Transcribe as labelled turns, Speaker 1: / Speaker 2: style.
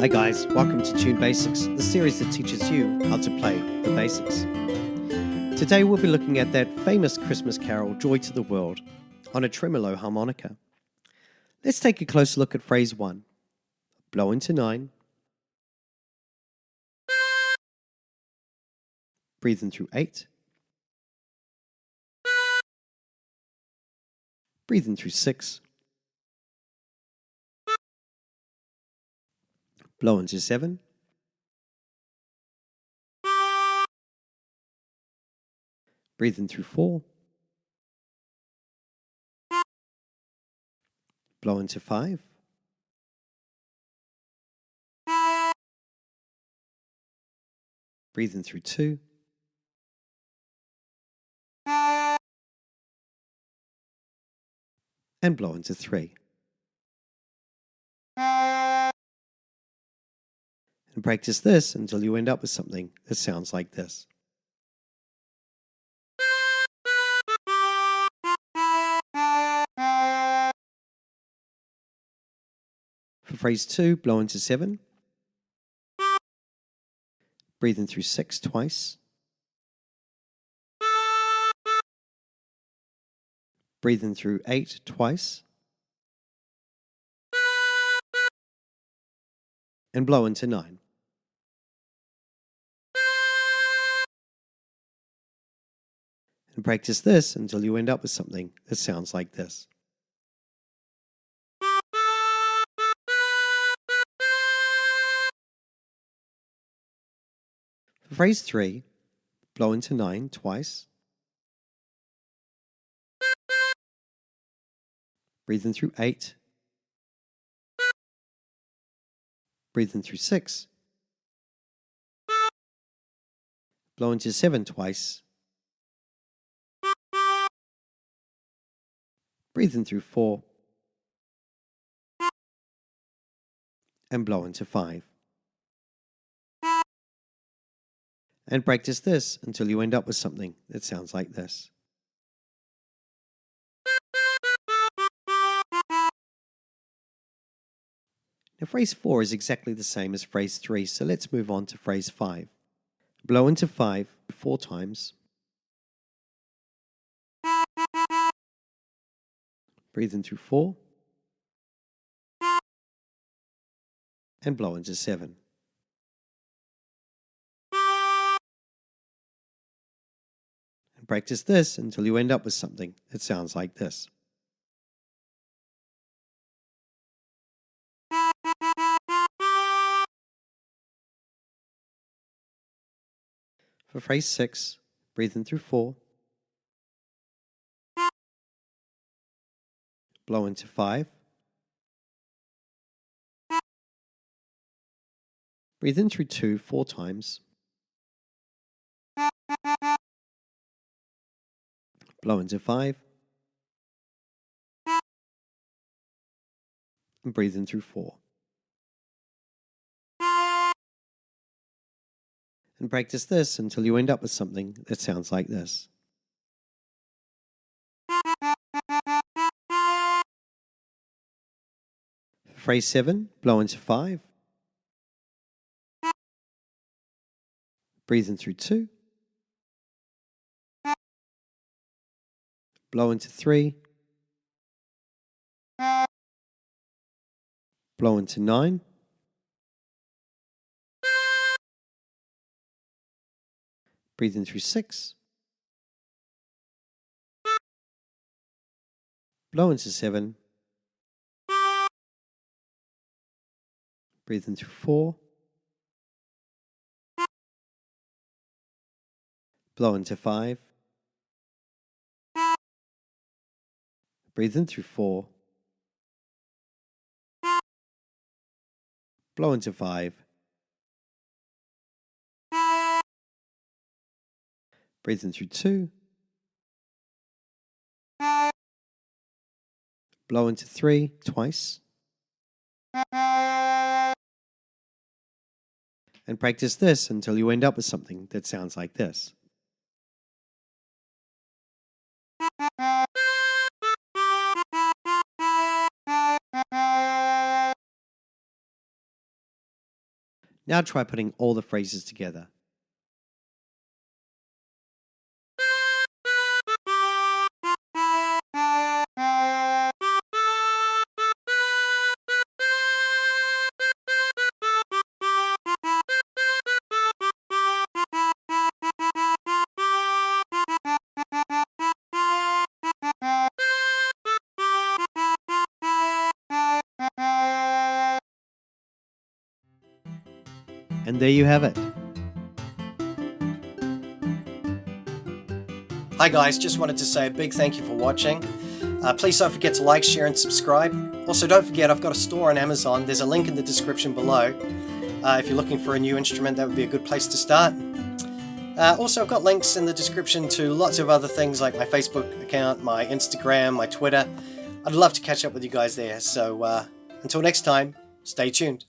Speaker 1: Hi guys, welcome to Tune Basics, the series that teaches you how to play the basics. Today we'll be looking at that famous Christmas carol, Joy to the World, on a tremolo harmonica. Let's take a closer look at phrase 1. Blow into 9. Breathe in through 8. Breathe in through 6. Blow into 7. Breathe in through 4. Blow into 5. Breathe in through 2. And blow into 3. And practice this until you end up with something that sounds like this. For phrase 2, blow into 7. Breathe in through 6 twice. Breathe in through 8 twice. And blow into 9. And practice this until you end up with something that sounds like this. For phrase 3, blow into 9 twice. Breathe in through 8. Breathe in through 6. Blow into 7 twice. Breathe in through 4. And blow into 5. And practice this until you end up with something that sounds like this. Now phrase 4 is exactly the same as phrase 3, so let's move on to phrase 5. Blow into 5 4 times. Breathe in through 4. And blow into 7. And practice this until you end up with something that sounds like this. For phrase 6, breathe in through 4. Blow into 5. Breathe in through 2 4 times. Blow into 5. And breathe in through 4. And practice this until you end up with something that sounds like this. For phrase 7, blow into 5. Breathe in through 2. Blow into 3. Blow into 9. Breathe in through 6. Blow into 7. Breathe in through 4. Blow into 5. Breathe in through 4. Blow into 5. Breathe in through 2. Blow into 3 twice. And practice this until you end up with something that sounds like this. Now try putting all the phrases together. And there you have it. Hi guys, just wanted to say a big thank you for watching. Please don't forget to like, share and subscribe. Also don't forget I've got a store on Amazon. There's a link in the description below. If you're looking for a new instrument, that would be a good place to start. Also I've got links in the description to lots of other things like my Facebook account, my Instagram, my Twitter. I'd love to catch up with you guys there. So until next time, stay tuned.